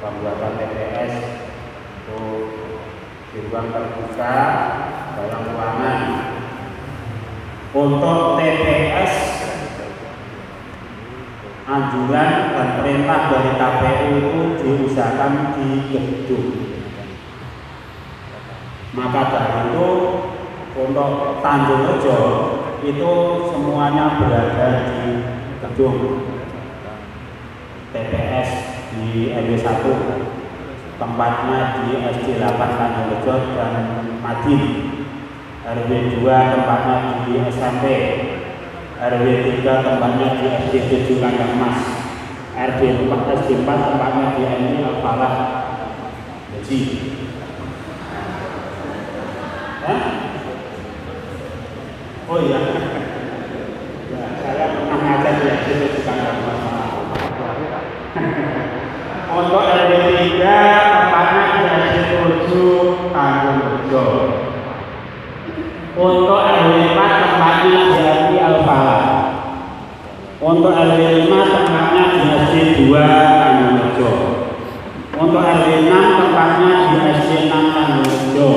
pembuatan TPS itu di ruang terbuka dalam ruangan. Untuk TPS, anjuran dan perintah dari KPU itu diusahakan di gedung. Maka dari itu untuk Tanjung Rejo itu semuanya berada di gedung TPS di RW 1, tempatnya di SD 8 Tanjung Rejo dan Madin. RW 2 tempatnya di SMP, RW 3 tempatnya di SD 7 Kandang Mas, SD 4 tempatnya di MI Al-Falah Haji. Oh iya, ya, saya pernah ngajar di SD 7 Kandang Mas. Untuk RW 3 tempatnya di SD 7 Tanjung Rejo. Untuk RW 4 tempatnya di MI Al-Falah. Untuk RW 5 tempatnya di SD 2 Tanjung Rejo. Untuk RW 6 tempatnya di SD 6 Tanjung Rejo.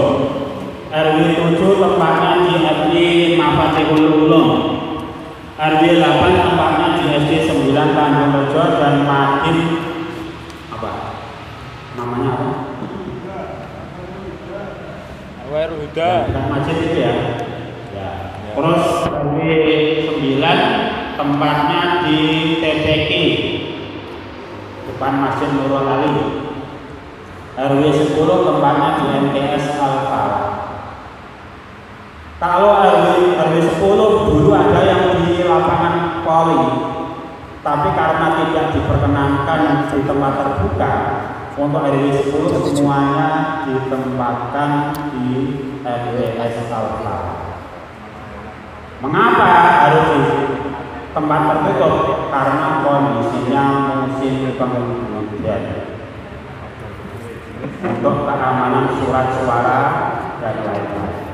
RW 7 tempatnya di MI Mafatihul Ulum. RW 8 tempatnya di SD 9 Tanjung Rejo dan Madin apa? Namanya apa? Awer Huda. Masjid itu ya. Ya. Terus RW 9 tempatnya di TPK depan Masjid Nurul Ali. RW 10 tempatnya di MTS Al-Falah. Kalau RW 10 dulu ada yang di lapangan poli, tapi karena tidak diperkenankan di tempat terbuka, untuk RW 10 semuanya ditempatkan di MTS Al-Falah. Mengapa harus di tempat tertutup? Karena kondisinya musim penghujan. Untuk keamanan surat suara dan lain-lain.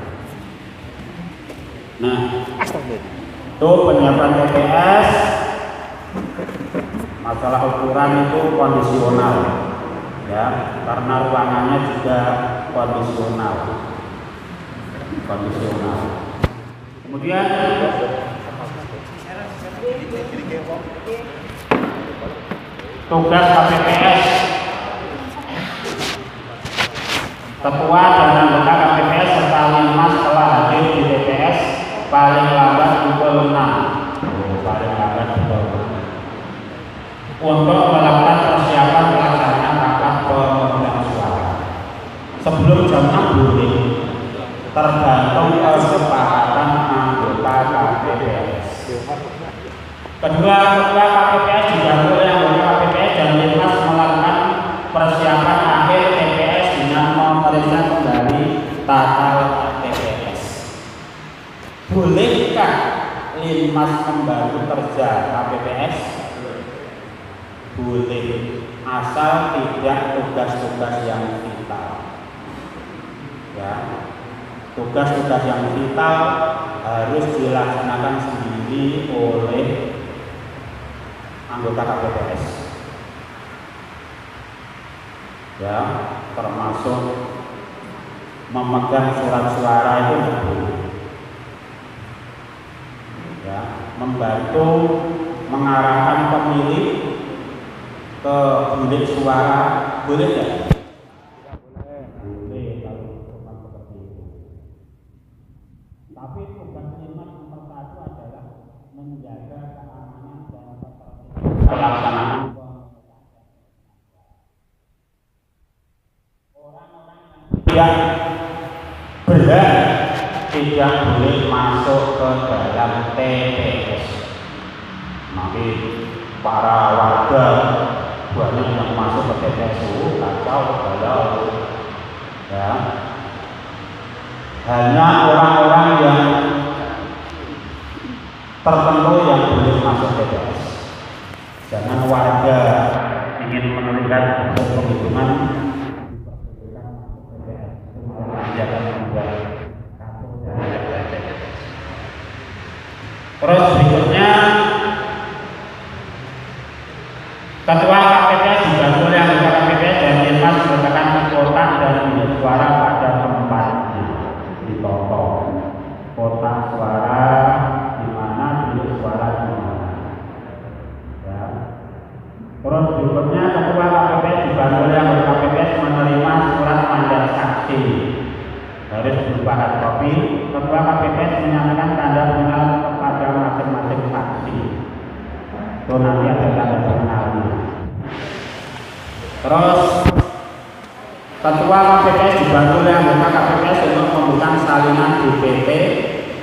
Nah, itu penyiapan TPS. Masalah ukuran itu kondisional, ya, karena ruangannya juga kondisional. Kemudian tugas KPPS. Ketua dan anggota KPPS serta Linmas telah hadir di TPS paling lambat pukul 6. Paling lambat pukul 6. Untuk melakukan persiapan pelaksanaan rapat pemungutan suara. Sebelum jam 6 boleh, tergantung kesepakatan anggota KPPS. Kedua, ketua KPPS juga boleh anggota KPPS dan Linmas melakukan persiapan akhir TPS dengan memeriksa kembali tata TPS. Bolehkah Linmas membantu kerja KPPS? Boleh, asal tidak tugas-tugas yang vital. Ya, tugas-tugas yang vital harus dilaksanakan sendiri oleh anggota KPPS. Ya, termasuk memegang surat suara itu boleh. Ya, membantu mengarahkan pemilih ke bilik suara boleh ya? Boleh kalau teman seperti itu. Tapi tugas Linmas nomor 1 adalah menjaga keamanan dan ketertiban pelaksanaan. Orang-orang yang berhak tidak boleh masuk ke dalam TPS. Nanti para warga banyak yang masuk ke TPS, kacau, galau. Ya. Hanya orang-orang yang tertentu yang boleh masuk TPS. Jangan warga ingin menentukan penghitungan Terus berikutnya, ketua KPPS juga boleh anggota KPPS ketua KPPS dibantu oleh anggota KPPS menerima surat mandat saksi harus berupa hard copy. Ketua KPPS menyatakan tanda pengenal kepada masing-masing saksi. Itu nanti ada tanda pengenalnya. Terus ketua KPPS dibantu oleh anggota KPPS untuk membuka salinan DPT,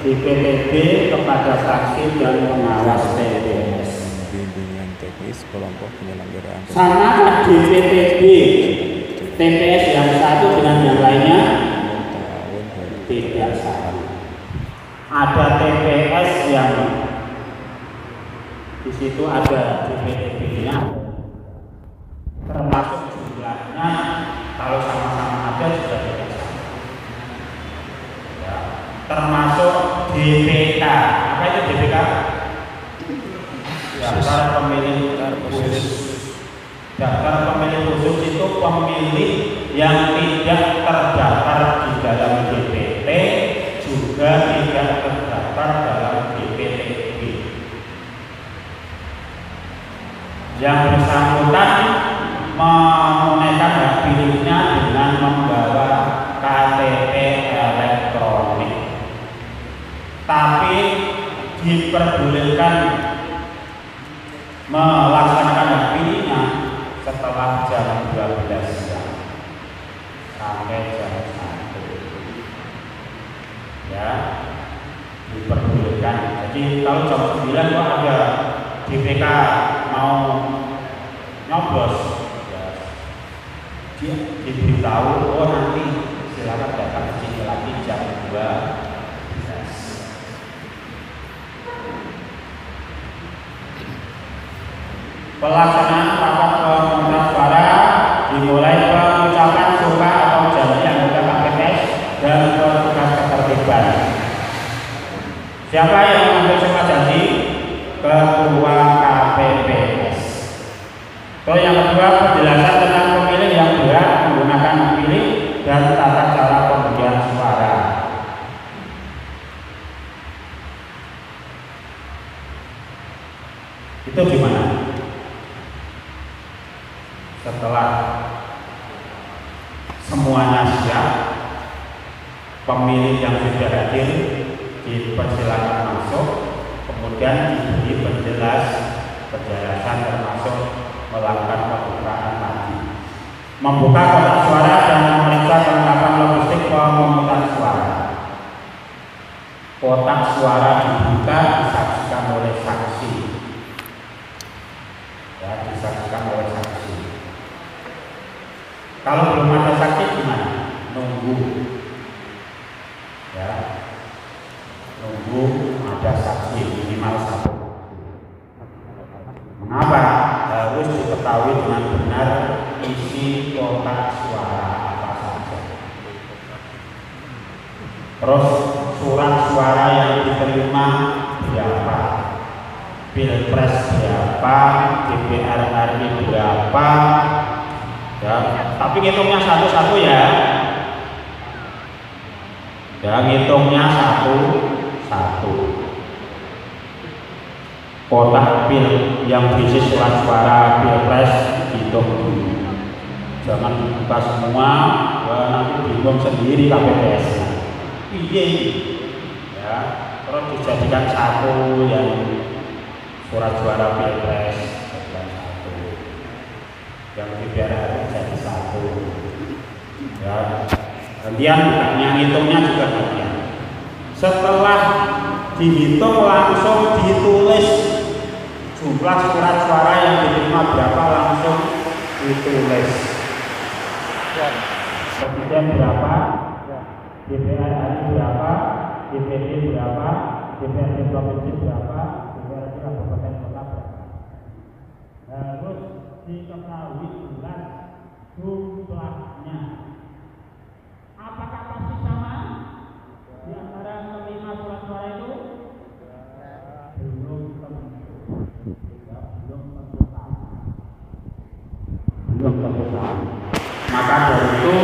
DPTB kepada saksi dan pengawas TPS. Bimbingan teknis kelompok penyelenggaraan. Sama DPTB TPS yang satu dengan yang lainnya tidak sama. Ada TPS yang di situ ada DPTB-nya, termasuk jumlahnya kalau sama-sama ada juga tidak sama. Ya, termasuk DPK. Apa itu DPK? Daftar pemilih khusus. Daftar pemilih khusus itu pemilih yang tidak terdaftar di dalam DPT, juga tidak terdaftar dalam DPTB. Yang bersangkutan menunaikan hak pilihnya dengan membawa KTP elektronik, tapi diperbolehkan melaksanakan hak pilihnya setelah jam 12 siang sampai jam 1. Ya, diperbolehkan. Jadi kalau jam 9 kok ada DPK mau nyoblos, ya, dia diberitahu, oh nanti silakan datang ke sini lagi jam 2. Pelaksanaan rapat pemungutan suara dimulai pengucapan suka atau janji anggota KPPS dan petugas ketertiban. Siapa yang mengambil suka janji? Ketua KPPS. Terus yang kedua, penjelasan tentang pemilih yang berhak menggunakan hak pilih dan tata cara pemberian suara. Itu gimana? Setelah semuanya siap, pemilih yang sudah hadir dipersilakan masuk, kemudian diberi penjelasan termasuk melakukan pembukaan tadi, membuka kotak suara dan memeriksa kelengkapan logistik pemungutan suara. Kotak suara dibuka disaksikan oleh saksi, ya, disaksikan oleh saksi. Kalau belum ada saksi gimana? Nunggu, ya, nunggu ada saksi minimal 1. Mengapa? Harus diketahui dengan benar isi kotak suara apa saja. Terus surat suara yang diterima berapa, pilpres berapa, DPR RI berapa. Ya, tapi ngitungnya satu-satu ya. Ya, ngitungnya satu-satu. Kotak pil yang berisi surat suara pilpres hitung dulu. Jangan dibuka semua, nanti bingung sendiri KPPS. Iya, ya. Terus dijadikan satu yang surat suara pilpres. Yang DPR jadi 1, ya, gantian yang hitungnya juga gantian. Setelah dihitung langsung ditulis jumlah surat suara yang diterima berapa, langsung ditulis. Presiden berapa, DPR RI berapa, DPD berapa, DPRD provinsi berapa, DPRD kabupaten kota berapa. Harus diketahui jelas jumlahnya. Apakah pasti sama di antara penerima surat suara itu? Belum tentu. Belum tentu sama. Maka dari itu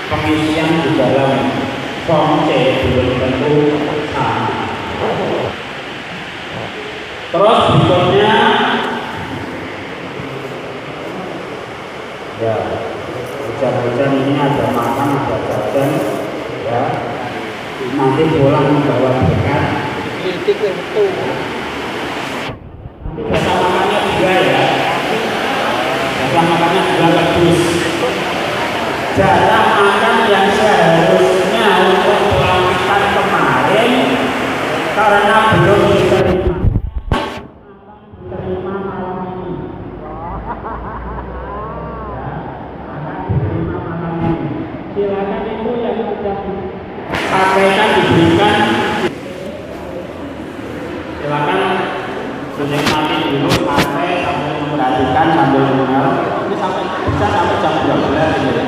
pengisian di dalam form C belum tentu sama. Terus berikutnya Ya, hujan-hujan ini ada makan, ada jajan, ya. Nanti pulang membawa berkat. Kritik yang betul. Nanti jasa makannya juga ya. Jasa makannya juga bagus. Jasa makan yang seharusnya untuk pelantikan kemarin karena belum diterima. Diterima malam ini. Silakan itu yang sudah disampaikan diberikan. Silakan dinikmati dulu sampai memperhatikan sambil mendengar. Ini sampai bisa sampai jam 12 ini.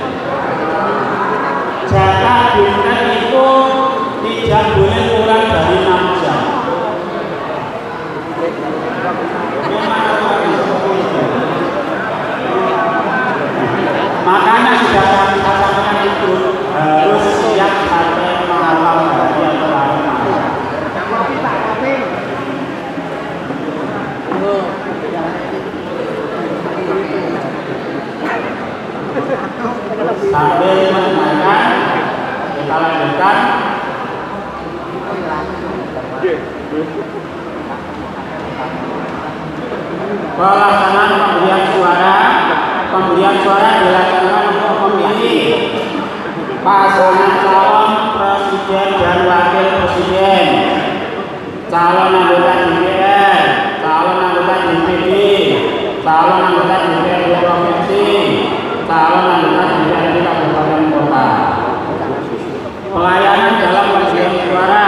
Jatah dinner itu tidak boleh kurang dari 6 jam. Makanya sudah kami sampaikan itu harus siap sampai malam hari yang terakhir. Sambil mendengarkan, kita lanjutkan. Pelaksanaan pemberian suara dilaksanakan untuk memilih pasangan calon presiden dan wakil presiden, calon anggota DPR, calon anggota DPD, calon anggota DPRD provinsi, calon anggota DPRD kabupaten kota. Pelayanan dalam pemberian suara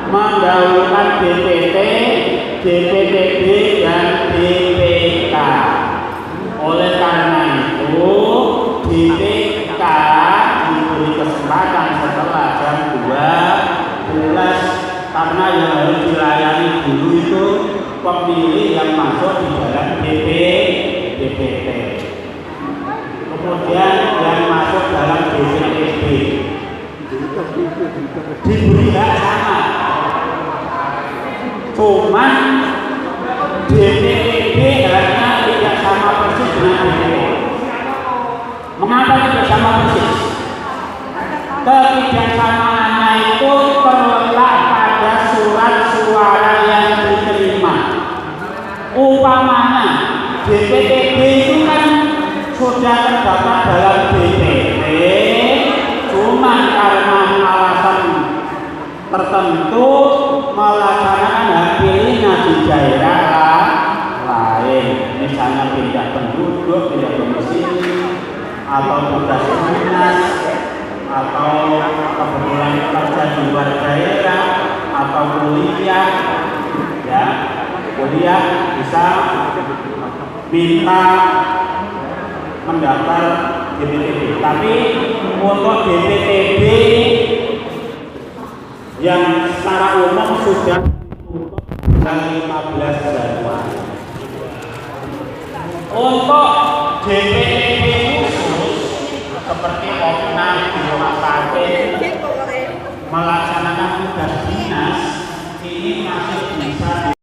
mendahulukan DPT, DPTB dan DPK. Oleh karena itu DPK diberi kesempatan setelah jam 12 karena yang harus dilayani dulu itu pemilih yang masuk di dalam DPT. Kemudian yang masuk dalam DPTB diberi hak sama. Cuman DPTB hanya tidak sama persis dengan DPT. Mengapa tidak sama persis? Ketidaksamaannya itu terletak pada surat suara yang diterima. Umpamanya DPTB itu kan sudah terdapat dalam DPT, cuman karena alasan tertentu melaksanakan hak pilihnya di daerah lain, misalnya pindah penduduk, pindah domisili, atau tugas dinas, atau kebetulan kerja di luar daerah, atau kuliah, ya kuliah bisa minta mendaftar DPTB. Tapi untuk DPTB yang secara umum sudah tanggal 15 Januari. Untuk DPTB khusus seperti opnam di rumah sakit melaksanakan tugas dinas ini masih bisa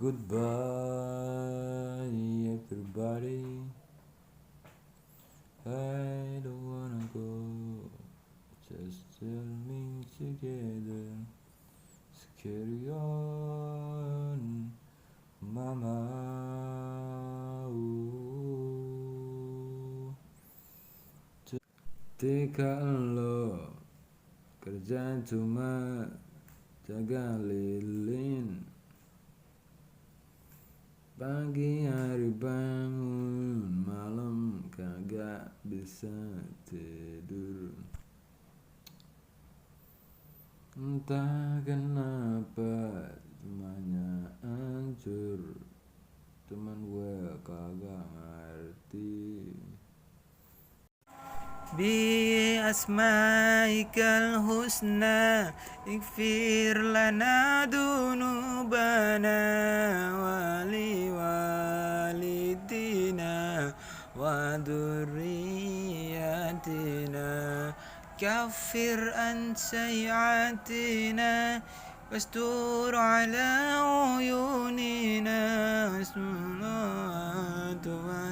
Goodbye everybody, I don't wanna go, just tell me together, carry on mama. Ketika lo kerja cuma jaga lilin, pagi hari bangun, malam kagak bisa tidur. Entah kenapa semuanya hancur, teman gue kagak ngerti. Bi asma'ikal husna ighfir lana dunubana wali walidina wa durriyatina kaffir an sayyatina wastur ala uyuni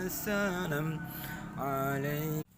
السلام عليك.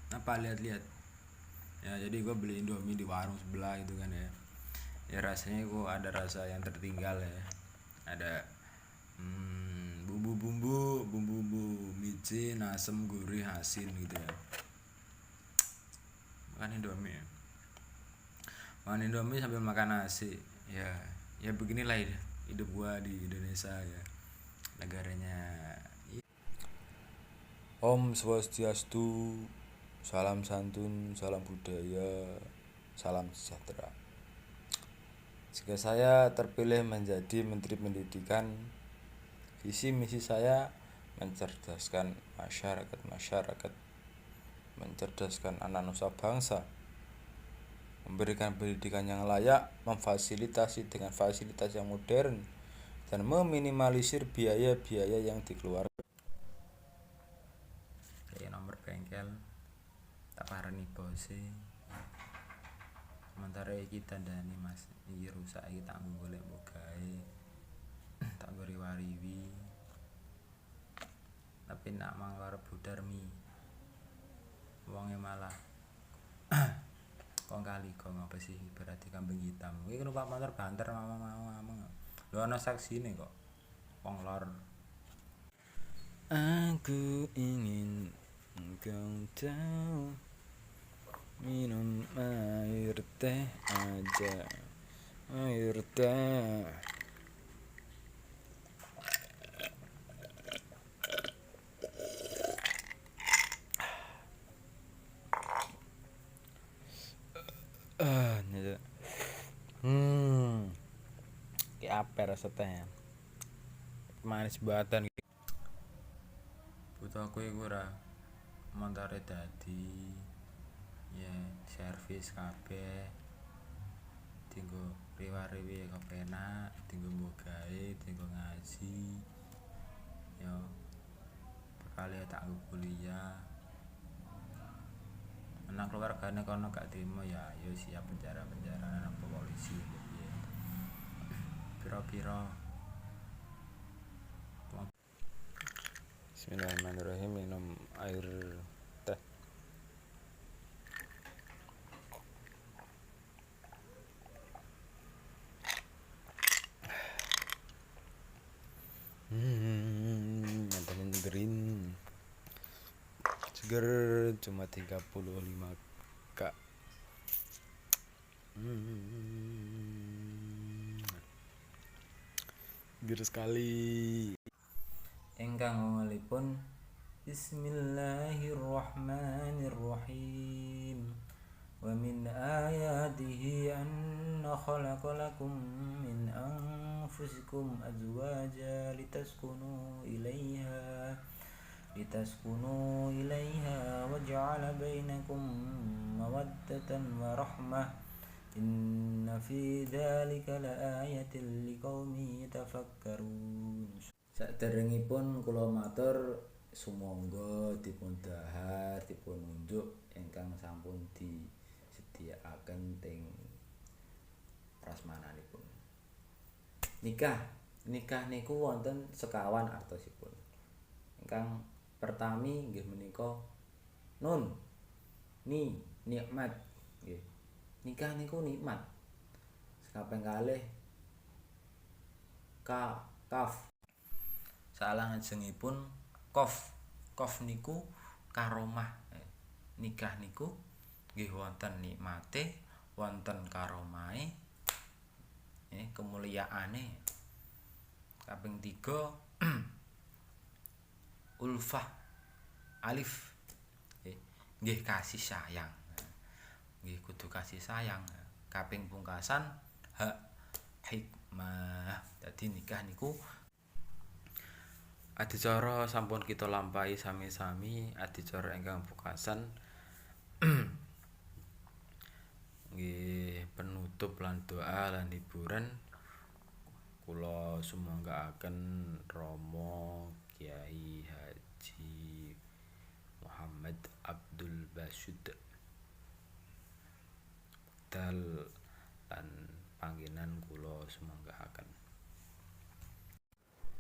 Apa lihat-lihat ya, jadi gue beli Indomie di warung sebelah itu kan ya, ya rasanya gue ada rasa yang tertinggal ya, ada bumbu micin, asem, gurih, asin gitu ya. Makan Indomie ya, makan Indomie sambil makan nasi ya, ya beginilah hidup gue di Indonesia ya, negaranya. Om Swastiastu, salam santun, salam budaya, salam sejahtera. Jika saya terpilih menjadi Menteri Pendidikan, visi misi saya mencerdaskan masyarakat, mencerdaskan anak nusa bangsa, memberikan pendidikan yang layak, memfasilitasi dengan fasilitas yang modern, dan meminimalisir biaya-biaya yang dikeluarkan. Kayak nomor bengkel tak parani bose, sementara iki tandani mas iki rusak, iki tak golek bogae, tak wari-wariwi, tapi nak mangkar budarmi wonge malah kong kali kong apa sih, berarti kambing hitam iki numpak motor banter mamang lho, ana saksine kok wong lor. Aku ingin engkau tahu, minum air teh aja, air teh. Nyata. Kayak apa rasa teh? Manis batan. Butuh aku iku ora montore dadi ya servis kabeh, tinggo riwa-riwi kepenak, tinggo bogae, tinggo ngaji yo bekale tak nggo kuliah. Anak keluargane kono gak trimo ya yo siap penjara-penjaraan apa polisi piye. Pira-pira. Bismillahirrahmanirrahim, minum air teh. Nyantanin green seger cuma 35k. Bir sekali. Engkang awalipun Bismillahirrahmanirrahim. Wa min ayatihi anna khalaqalakum min anfusikum azwaja litaskunu ilaiha wa ja'ala bainakum mawaddatan wa rahmah. Inna fi dzalika laayatil liqaumin yatafakkarun. Saderengipun kula matur sumangga dipun dhahar dipun unjuk ingkang sampun disediakaken teng prasmananipun. Nikah niku wonten sekawan artosipun. Ingkang pertami nggih menika nun nikmat nggih. Nikah niku nikmat. Sekaping kalih kaf. salajengipun kof niku karomah. Nikah niku nggih wonten nikmate, wonten karomahe, kemuliaane. Kaping 3 ulfah alif, nggih kasih sayang. Nggih kudu kasih sayang. Kaping pungkasan hikmah. Dadi nikah niku adicara sampun kita lampahi sami-sami. Adicara ingkang pungkasan nggih penutup lan doa lan hiburan kula sumanggaaken Rama Kyai Haji Muhammad Abdul Basyid dal lan panggenan kula sumanggaaken.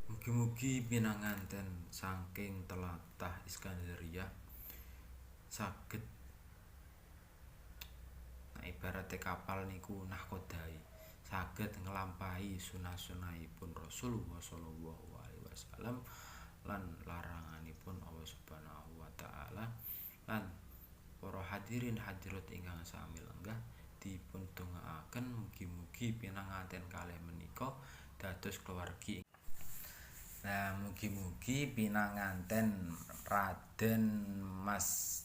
Mugi-mugi pinanganten saking tlatah Iskandaria saged ibarate kapal niku nahkodai, saged nglampahi sunah-sunahipun Rasulullah sallallahu alaihi wasallam lan laranganipun Allah Subhanahu wa taala. Lan para hadirin hadirat ingkang sami lenggah dipun dongaaken mugi-mugi pinanganten kalih menika dados keluargi. Nah, mugi-mugi pinanganten Raden Mas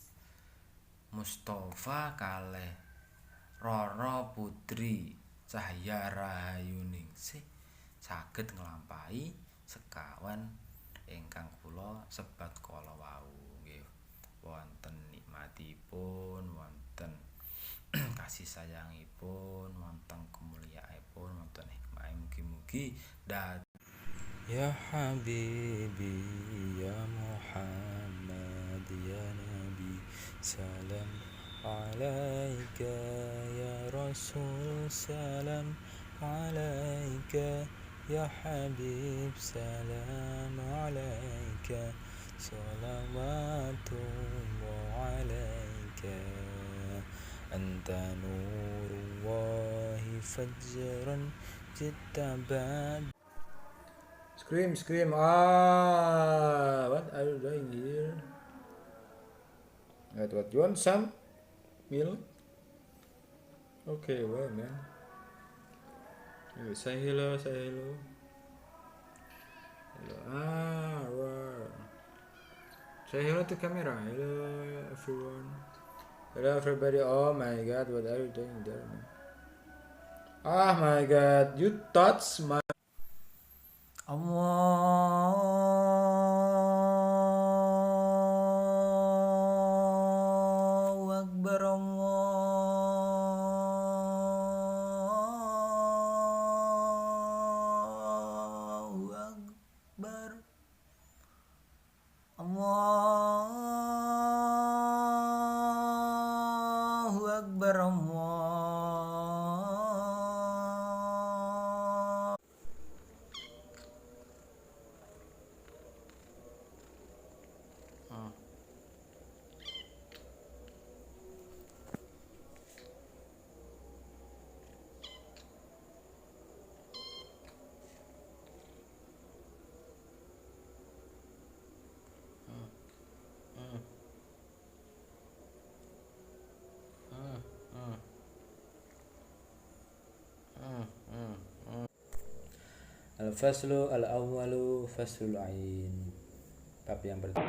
Mustafa kalih Roro Putri Cahya Rahayuningsih saged nglampahi sekawan ingkang kula sebat kala wau. Nggih wonten nikmatipun, wonten kasih sayangipun, wonten kemuliaanipun, wonten hikmah. Mugi-mugi Ya Habibi ya Muhammad ya Nabi salam alaika ya Rasul salam alaika ya Habib salam alaika salawatullah alaika anta nurullahi fajran jittabad. Scream. What are you doing here? What you want some milk? Okay, well, man. Say hello. Hello. Wow. Say hello to camera. Hello, everyone. Hello, everybody. Oh my God, what are you doing there, man? Oh my God, you touch my. Allahu Akbar, Allahu Akbar, Allahu Akbar, Al-faslu al-awwalu faslul ain. Bab yang pertama.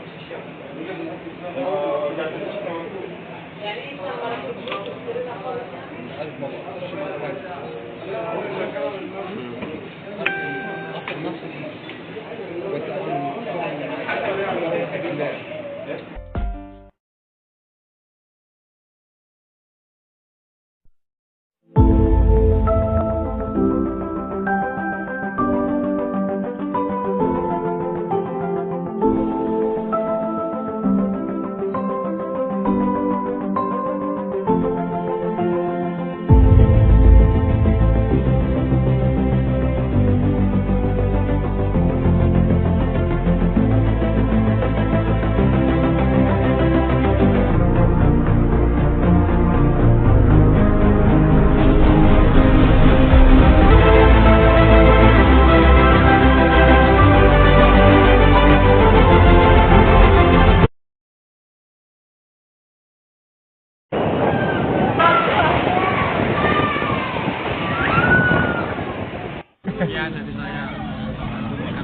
Ya, dari saya.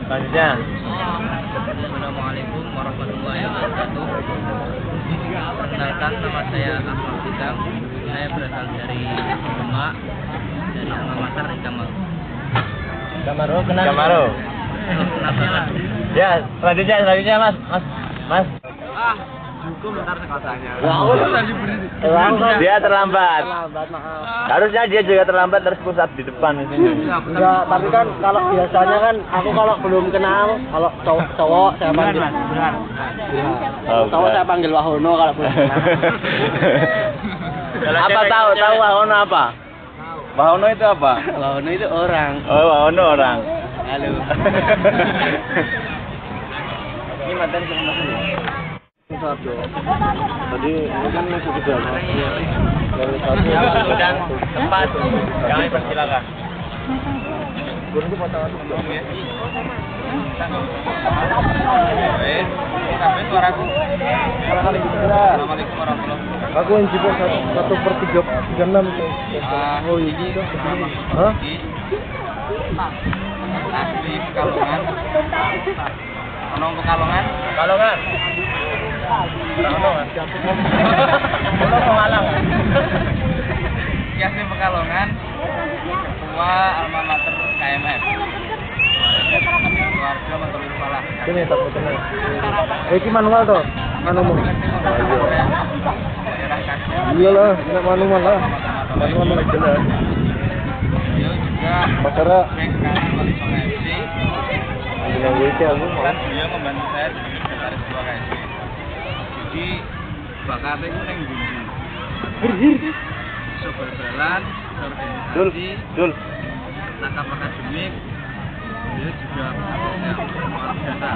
Selanjutnya. Assalamualaikum warahmatullahi wabarakatuh. Perkenalkan, nama saya Ahmad Bidang. Saya berasal dari Demak, dari alma mater Kamaro. Kamaro. Kenapa? Ya, selanjutnya Mas. Cukup ntar sekotanya. Dia terlambat. Harusnya dia juga terlambat terus pusat di depan di sini. Enggak, tapi kan kalau biasanya kan aku kalau belum kenal, kalau cowok saya panggil. Oh, Cowok saya panggil Wahono kalau belum kenal. Apa tahu Wahono apa? Wahono itu apa? Wahono itu orang. Oh, Wahono orang. Halo. Ini mantan sama Mas. Tadi kan masih juga. Dan tempat kami persilakan. Sampai suaraku. Assalamualaikum warahmatullahi wabarakatuh. Aku yang juga 1/336. Oh ini tuh. Hah? Asli Pekalongan. Ono Pekalongan. Pemalang. Asli Pekalongan. Tua alma mater KMF. Keluarga Matur Salah. Sini tak kenal. Iki manual tuh. Manual. Daerah Kasih. Iyalah, enggak manual lah. Manual mah jelas. Beliau juga Makanya back kanan Wali Songo FC. bilang gue aku mau. Dan beliau membantu saya jadi sekretaris ketua KSP. Jadi bakatnya itu yang bunyi. Sobat jalan, organisasi, Dul. nakap akademik, dia juga ya, luar biasa.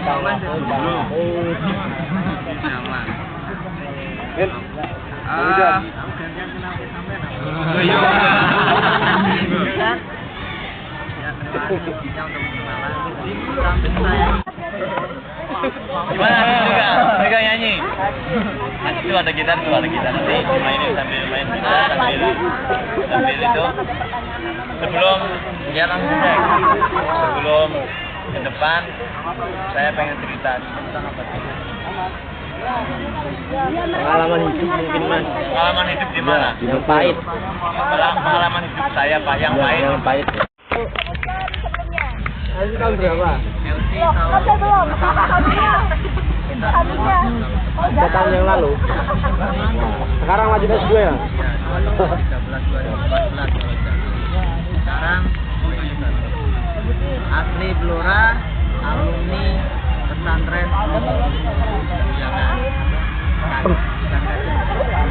Kawan dulu, zaman. Gimana juga? Mereka nyanyi. Nanti tuh ada gitar nanti dimainin sambil main gitar sambil itu. Sebelum ya langsung deh. Sebelum ke depan saya pengen cerita tentang apa sih? Pengalaman hidup mungkin Mas. Pengalaman hidup gimana? Yang pahit. Pengalaman hidup saya Pak yang pahit. Yang pahit. Ini tahun berapa? Tahun yang lalu. Sekarang lanjut S2 ya? 2013-2014. Sekarang asli Blora, alumni pesantren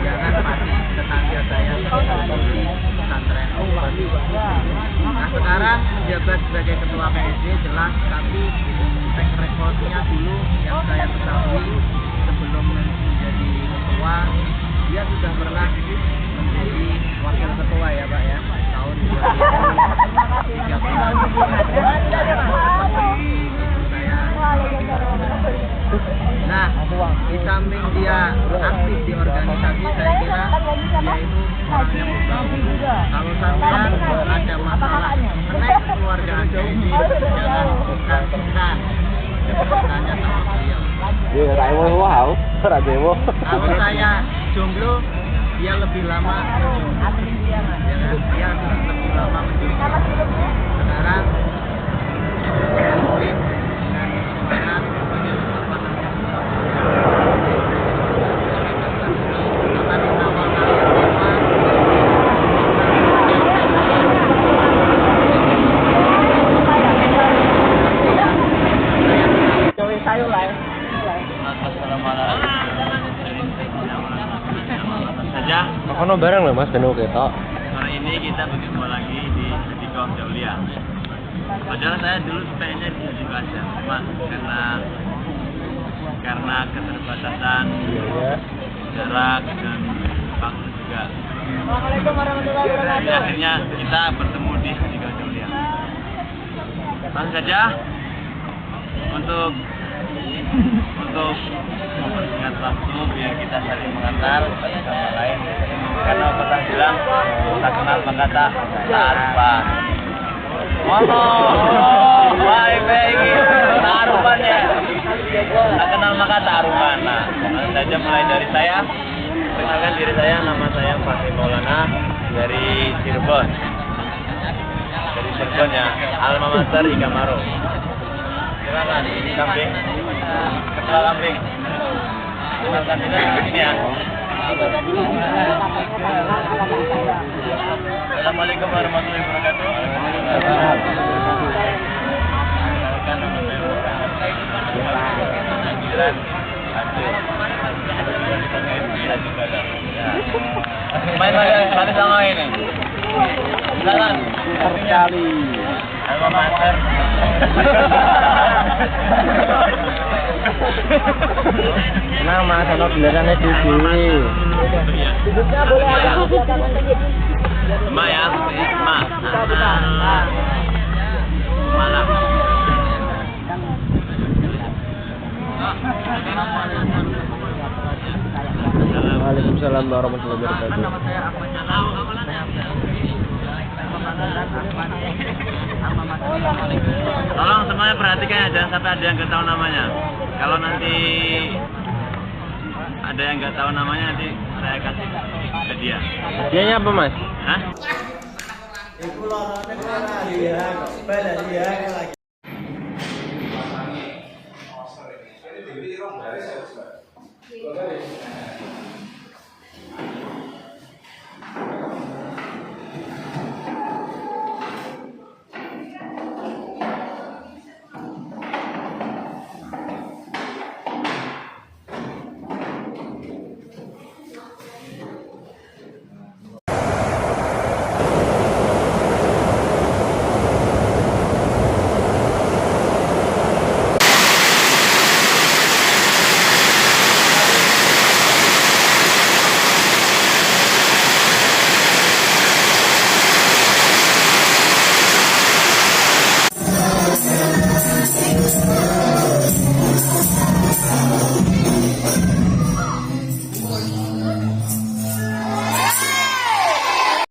jangan pasti tetangga saya alumni pesantren. Nah sekarang menjabat sebagai ketua PSD jelas, tapi track recordnya dulu yang saya ketahui sebelum menjadi ketua dia sudah pernah menjadi wakil ketua ya Pak ya tahun 2013. Nah, di samping dia aktif di organisasi, saya kira dia itu orang yang membangun. Kalau sampean ada masalah menaik keluarga Anda ini, jangan kita tanya sama beliau. Iya, wow. Kalau saya jomblo, dia lebih lama menjomblo. Ya kan? Dia lebih lama menjomblo. Sekarang dengan semangat saja. Makan bareng loh Mas, penuh ketok. Sore ini kita berjumpa lagi di Sedikah Jaulia. Padahal saya dulu pengennya di Sedikah aja, cuma karena keterbatasan jarak dan waktu juga. Jadi akhirnya kita bertemu di Sedikah Jaulia. Langsung saja untuk mempersingkat waktu biar kita saling mengantar satu sama lain, karena pernah bilang tak kenal maka tak lupa. Oh, baik ini taruhannya. Tak kenal maka taruhan. Nah, langsung saja mulai dari saya. Perkenalkan diri saya, nama saya Fahri Maulana dari Cirebon. Dari Cirebon ya, alma mater Iga Maro. Silakan, kambing. Kepala kambing. Silakan kita ini ya. Assalamualaikum warahmatullahi wabarakatuh. Main lagi sama ini. Silakan. Sekali. Alma mater. Nah, Mas, ono benerannya dhewe. Duduknya boleh ada. Ma ya, ma. Malam. Waalaikumsalam warahmatullahi wabarakatuh. Nama saya Ahmad Jalal. Tolong semuanya perhatikan ya, jangan sampai ada yang nggak tahu namanya. Kalau nanti ada yang nggak tahu namanya, nanti saya kasih ke dia. Dianya apa, Mas? Hah? Iku lorone kok ora dia, kok beda dia lagi.